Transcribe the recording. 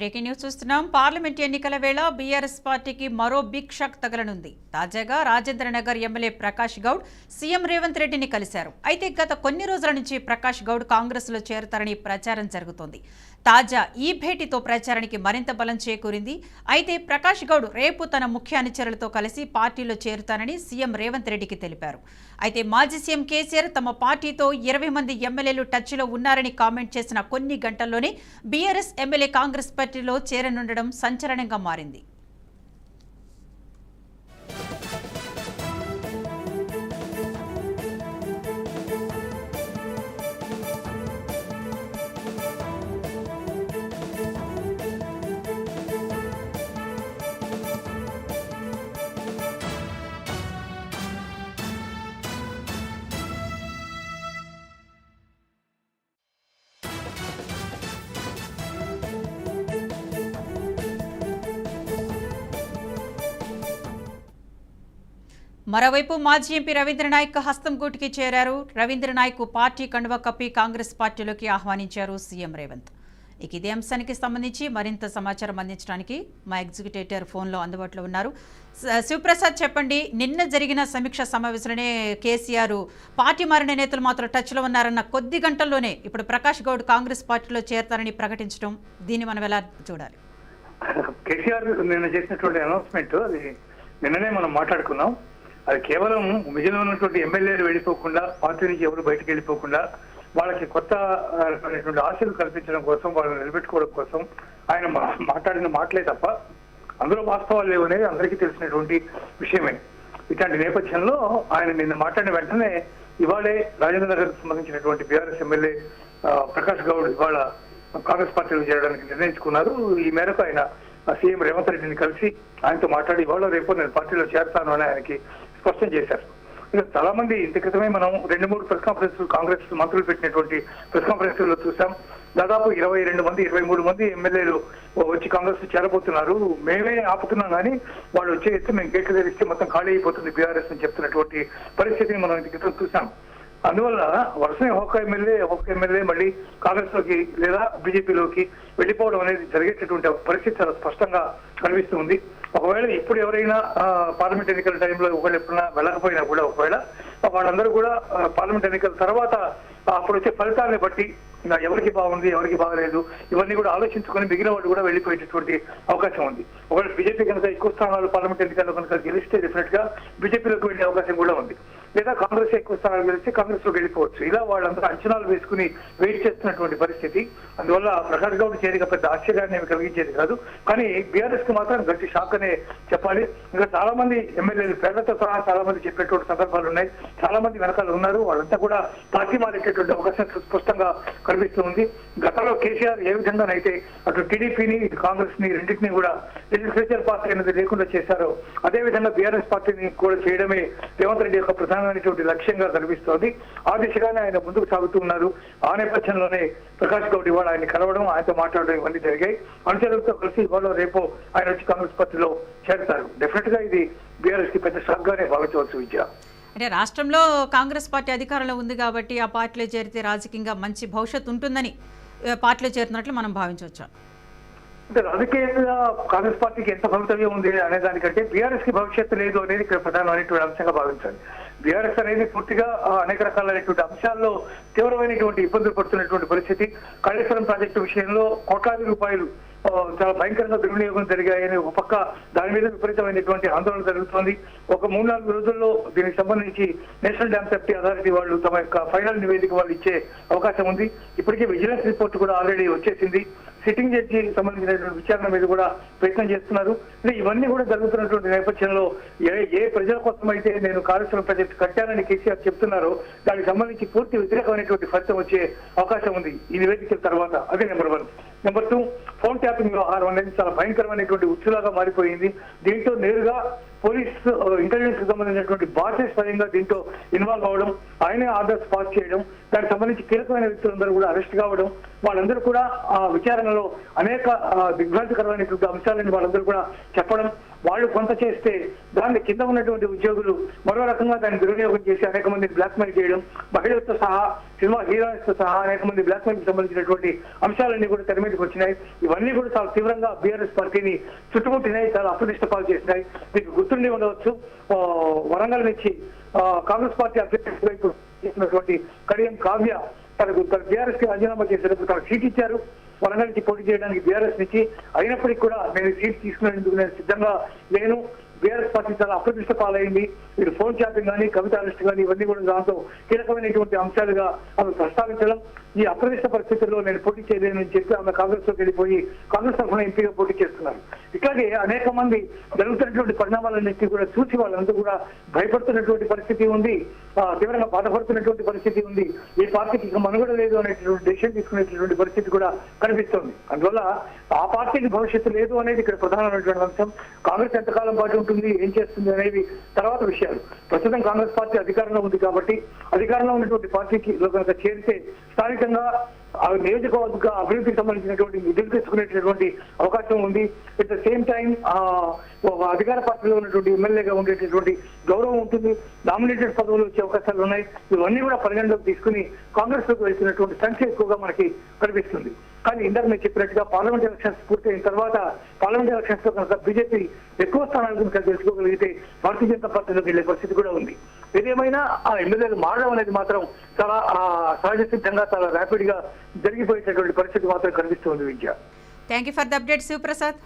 Breaking news చూస్తున్నాం. Parliament ఎన్నికల వేళ బీఆర్ఎస్ పార్టీకి మరో బిగ్ షాక్ తగలనుంది. తాజాగా రాజేంద్రనగర్ ఎమ్మెల్యే ప్రకాష్ గౌడ్ సీఎం రేవంత్ రెడ్డిని కలిశారు. అయితే గత కొన్ని రోజుల నుంచి ప్రకాష్ గౌడ్ కాంగ్రెస్ లో చేరతారని ప్రచారం జరుగుతోంది. తాజా ఈ భేటీతో ప్రచారానికి మరింత బలం చేకూరింది. అయితే ప్రకాష్ గౌడ్ రేపు తన ముఖ్య అనుచరులతో కలిసి పార్టీలో చేరుతానని సీఎం రేవంత్ రెడ్డికి తెలిపారు. అయితే మాజీ సీఎం కేసీఆర్ తమ పార్టీతో 20 మంది ఎమ్మెల్యేలు టచ్లో ఉన్నారని కామెంట్ చేసిన కొన్ని గంటల్లోనే బీఆర్ఎస్ ఎమ్మెల్యే కాంగ్రెస్ పార్టీలో చేరనుండడం సంచలనంగా మారింది. మరోవైపు మాజీ ఎంపీ రవీంద్రనాయక్ హస్తం గూటికి చేరారు. రవీంద్రనాయక్ పార్టీ కండువా కప్పి కాంగ్రెస్ పార్టీలోకి ఆహ్వానించారు సీఎం రేవంత్. ఇక ఇదే అంశానికి సంబంధించి మరింత సమాచారం అందించడానికి మా ఎగ్జిక్యూటివ్ ఫోన్లో అందుబాటులో ఉన్నారు. శివప్రసాద్, చెప్పండి. నిన్న జరిగిన సమీక్ష సమావేశంలోనే కేసీఆర్ పార్టీ మారిన నేతలు మాత్రం టచ్లో ఉన్నారన్న కొద్ది గంటల్లోనే ఇప్పుడు ప్రకాష్ గౌడ్ కాంగ్రెస్ పార్టీలో చేరతారని ప్రకటించడం, దీన్ని మనం ఎలా చూడాలి? కేసీఆర్ నిన్న చేసినటువంటి అనౌన్స్మెంట్ అది నిన్ననే మనం మాట్లాడుకున్నాం. అది కేవలం విజయంలో ఉన్నటువంటి ఎమ్మెల్యేలు వెళ్ళిపోకుండా, పార్టీ నుంచి ఎవరు బయటకు వెళ్ళిపోకుండా వాళ్ళకి కొత్త ఆశలు కల్పించడం కోసం, వాళ్ళని నిలబెట్టుకోవడం కోసం ఆయన మాట్లాడిన మాటలే తప్ప అందులో వాస్తవాలు లేవు అనేది అందరికీ తెలిసినటువంటి విషయమే. ఇట్లాంటి నేపథ్యంలో ఆయన నిన్న మాట్లాడిన వెంటనే ఇవాళే రాజేంద్ర నగర్ సంబంధించినటువంటి బీఆర్ఎస్ ఎమ్మెల్యే ప్రకాష్ గౌడ్ ఇవాళ కాంగ్రెస్ పార్టీలో చేరడానికి నిర్ణయించుకున్నారు. ఈ మేరకు ఆయన సీఎం రేవంత్ రెడ్డిని కలిసి ఆయనతో మాట్లాడి ఇవాళ రేపు నేను పార్టీలో చేరతాను అని ఆయనకి స్పష్టం చేశారు. ఇంకా చాలా మంది ఇంత క్రితమే మనం 2-3 ప్రెస్ కాన్ఫరెన్స్ కాంగ్రెస్ మంత్రులు పెట్టినటువంటి ప్రెస్ కాన్ఫరెన్స్ లో చూసాం. దాదాపు 22 మంది 23 మంది ఎమ్మెల్యేలు వచ్చి కాంగ్రెస్ చేరబోతున్నారు, మేమే ఆపుతున్నాం కానీ వాళ్ళు వచ్చే ఎత్తు మేము గేట్లు తెరిస్తే మొత్తం ఖాళీ అయిపోతుంది బీఆర్ఎస్ అని చెప్తున్నటువంటి పరిస్థితిని మనం ఇంత క్రితం చూసాం. అందువల్ల వరుసనే ఒక్క ఎమ్మెల్యే మళ్ళీ కాంగ్రెస్ లోకి లేదా బీజేపీలోకి వెళ్ళిపోవడం అనేది జరిగేటటువంటి పరిస్థితి చాలా స్పష్టంగా కనిపిస్తుంది. ఒకవేళ ఇప్పుడు ఎవరైనా పార్లమెంట్ ఎన్నికల టైంలో ఒకవేళ ఎప్పుడైనా వెళ్ళకపోయినా కూడా ఒకవేళ వాళ్ళందరూ కూడా పార్లమెంట్ ఎన్నికల తర్వాత అప్పుడు వచ్చే ఫలితాన్ని బట్టి ఎవరికి బాగుంది ఎవరికి బాగలేదు ఇవన్నీ కూడా ఆలోచించుకొని మిగిలిన వాళ్ళు కూడా వెళ్ళిపోయేటటువంటి అవకాశం ఉంది. ఒకవేళ బీజేపీ కనుక ఎక్కువ స్థానాలు పార్లమెంట్ ఎన్నికల్లో కనుక గెలిస్తే డెఫినెట్ గా బీజేపీలోకి వెళ్ళే అవకాశం కూడా ఉంది. లేదా కాంగ్రెస్ ఎక్కువ స్థానాలు గెలిస్తే కాంగ్రెస్ లో వెళ్ళిపోవచ్చు. ఇలా వాళ్ళందరూ అంచనాలు వేసుకుని వెయిట్ చేస్తున్నటువంటి పరిస్థితి. అందువల్ల ప్రకాష్ గౌడ్ చేరిక పెద్ద ఆశ్చర్యాన్ని ఏమి కలిగించేది కాదు. కానీ బీఆర్ఎస్ కి మాత్రం గట్టి షాక్ అనే చెప్పాలి. ఇంకా చాలా మంది ఎమ్మెల్యేలు పేర్లతో సహా చాలా మంది చెప్పేటువంటి సందర్భాలు ఉన్నాయి. చాలా మంది వెనకాల ఉన్నారు. వాళ్ళంతా కూడా పార్టీ మారేటటువంటి అవకాశం స్పష్టంగా కనిపిస్తుంది. గతంలో కేసీఆర్ ఏ విధంగానైతే అటు టీడీపీని ఇటు కాంగ్రెస్ ని రెండింటినీ కూడా లెజిస్లేచర్ పార్టీ అనేది లేకుండా చేశారో అదే విధంగా బీఆర్ఎస్ పార్టీని కూడా చేయడమే రేవంత్ రెడ్డి యొక్క ప్రధానమైనటువంటి లక్ష్యంగా కనిపిస్తోంది. ఆ దిశగానే ఆయన ముందుకు సాగుతున్నారు. ఆ నేపథ్యంలోనే ప్రకాష్ గౌడ్ ఇవాళ ఆయన కలవడం, ఆయనతో మాట్లాడడం ఇవన్నీ జరిగాయి. అనుచరులతో కలిసి ఇవాళ రేపు ఆయన వచ్చి కాంగ్రెస్ పార్టీలో చేరుతారు. డెఫినెట్ గా ఇది బీఆర్ఎస్ కి పెద్ద షాక్ గానే భావించవచ్చు. విద్య అంటే రాష్ట్రంలో కాంగ్రెస్ పార్టీ అధికారంలో ఉంది కాబట్టి ఆ పార్టీలో చేరితే రాజకీయంగా మంచి భవిష్యత్తు ఉంటుందని పార్టీలో చేరుతున్నట్లు మనం భావించవచ్చు. అంటే రాజకీయంగా కాంగ్రెస్ పార్టీకి ఎంత భవితవ్యం ఉంది అనే దానికంటే బీఆర్ఎస్ కి భవిష్యత్తు లేదు అనేది ఇక్కడ ప్రధానమైనటువంటి అంశంగా భావించాలి. బీఆర్ఎస్ అనేది పూర్తిగా అనేక రకాలైనటువంటి అంశాల్లో తీవ్రమైనటువంటి ఇబ్బందులు పడుతున్నటువంటి పరిస్థితి. కాళేశ్వరం ప్రాజెక్టు విషయంలో కోట్లాది రూపాయలు చాలా భయంకరంగా దుర్వినియోగం జరిగాయని ఒక పక్క దాని మీద విపరీతమైనటువంటి ఆందోళన జరుగుతోంది. ఒక 3-4 రోజుల్లో దీనికి సంబంధించి నేషనల్ డ్యామ్ సేఫ్టీ అథారిటీ వాళ్ళు తమ యొక్క ఫైనల్ నివేదిక వాళ్ళు ఇచ్చే అవకాశం ఉంది. ఇప్పటికే విజిలెన్స్ రిపోర్ట్ కూడా ఆల్రెడీ వచ్చేసింది. సిట్టింగ్ జడ్జి సంబంధించినటువంటి విచారణ మీద కూడా ప్రయత్నం చేస్తున్నారు. అంటే ఇవన్నీ కూడా జరుగుతున్నటువంటి నేపథ్యంలో ఏ ప్రజల కోసం అయితే నేను కాళేశ్వరం ప్రాజెక్టు కట్టానని కేసీఆర్ చెప్తున్నారో దానికి సంబంధించి పూర్తి వ్యతిరేకమైనటువంటి ఫలితం వచ్చే అవకాశం ఉంది ఈ నివేదికల తర్వాత. అదే నెంబర్ 1. నెంబర్ 2, ఫోన్ ట్యాపింగ్ వ్యవహారం అనేది చాలా భయంకరమైనటువంటి ఉచ్చులాగా మారిపోయింది. దీంతో నేరుగా పోలీస్ ఇంటెలిజెన్స్ కి సంబంధించినటువంటి బాసే స్వయంగా దీంతో ఇన్వాల్వ్ అవడం, ఆయనే ఆర్డర్స్ పాస్ చేయడం, దానికి సంబంధించి కీలకమైన వ్యక్తులందరూ కూడా అరెస్ట్ కావడం, వాళ్ళందరూ కూడా ఆ విచారణలో అనేక దిగ్భ్రాంతికరమైనటువంటి అంశాలని వాళ్ళందరూ కూడా చెప్పడం, వాళ్ళు కొంత చేస్తే దాన్ని కింద ఉన్నటువంటి ఉద్యోగులు మరో రకంగా దాన్ని దుర్వినియోగం చేసి అనేక మందిని బ్లాక్మెయిల్ చేయడం, మహిళలతో సహా సినిమా హీరోయిన్స్ సహా అనేక మంది బ్లాక్మెయిల్ కి సంబంధించినటువంటి అంశాలన్నీ కూడా తెర మీదకి వచ్చినాయి. ఇవన్నీ కూడా చాలా తీవ్రంగా బీఆర్ఎస్ పార్టీని చుట్టుముట్టినాయి, చాలా అప్రదిష్ట పాలు చేసినాయి. మీకు గుర్తుండి ఉండవచ్చు, వరంగల్ నుంచి కాంగ్రెస్ పార్టీ అభ్యర్థిగా ఇప్పుడు చేసినటువంటి కడియం కావ్య తనకు బీఆర్ఎస్ కి రాజీనామా చేసేటప్పుడు తనకు సీట్ ఇచ్చారు వరంగల్ నుంచి పోటీ చేయడానికి బీఆర్ఎస్ నుంచి. అయినప్పటికీ కూడా నేను సీట్ తీసుకునేందుకు నేను సిద్ధంగా లేను, బీఆర్ఎస్ పార్టీ చాలా అప్రదిష్ట పాలైంది, వీడు ఫోన్ ట్యాపింగ్ కానీ కవిత అరెస్ట్ కానీ ఇవన్నీ కూడా దాంతో కీలకమైనటువంటి అంశాలుగా ఆమె ప్రస్తావించడం, ఈ అప్రదిష్ట పరిస్థితుల్లో నేను పోటీ చేయలేనని చెప్పి ఆమె కాంగ్రెస్ లోకి వెళ్ళిపోయి కాంగ్రెస్ తరఫున ఎంపీగా పోటీ చేస్తున్నారు. ఇట్లాగే అనేక మంది జరుగుతున్నటువంటి పరిణామాలన్నింటినీ కూడా చూసి వాళ్ళంతా కూడా భయపడుతున్నటువంటి పరిస్థితి ఉంది, తీవ్రంగా బాధపడుతున్నటువంటి పరిస్థితి ఉంది. ఈ పార్టీకి ఇక మనుగడ లేదు అనేటువంటి డెసిషన్ తీసుకునేటటువంటి పరిస్థితి కూడా కనిపిస్తోంది. అందువల్ల ఆ పార్టీకి భవిష్యత్తు లేదు అనేది ఇక్కడ ప్రధానమైనటువంటి అంశం. కాంగ్రెస్ ఎంతకాలం పాటు ఉంటుంది, ఏం చేస్తుంది అనేవి తర్వాత విషయాలు. ప్రస్తుతం కాంగ్రెస్ పార్టీ అధికారంలో ఉంది కాబట్టి అధికారంలో ఉన్నటువంటి పార్టీకి కనుక చేరితే స్థానికంగా ఆ నియోజకవర్గ అభివృద్ధికి సంబంధించినటువంటి నిధులు తెచ్చుకునేటటువంటి అవకాశం ఉంది. ఎట్ ద సేమ్ టైం అధికార పార్టీలో ఉన్నటువంటి ఎమ్మెల్యేగా ఉండేటటువంటి గౌరవం ఉంటుంది, నామినేటెడ్ పదవులు వచ్చే అవకాశాలు ఉన్నాయి. ఇవన్నీ కూడా పరిగణలోకి తీసుకుని కాంగ్రెస్ లోకి వెళ్తున్నటువంటి సంఖ్య ఎక్కువగా మనకి కనిపిస్తుంది. కానీ ఇందాక నేను చెప్పినట్టుగా పార్లమెంట్ ఎలక్షన్స్ పూర్తయిన తర్వాత పార్లమెంట్ ఎలక్షన్స్ లో కనుక బీజేపీ ఎక్కువ స్థానాలు కనుక గెలుచుకోగలిగితే భారతీయ జనతా పార్టీలోకి వెళ్లే పరిస్థితి కూడా ఉంది. ఏదేమైనా ఆ ఎమ్మెల్యేలు మారడం అనేది మాత్రం చాలా సహజ సిద్ధంగా చాలా ర్యాపిడ్ గా జరిగిపోయేటటువంటి పరిస్థితి మాత్రం కనిపిస్తుంది. విద్య. Thank you for the update Sivaprasad.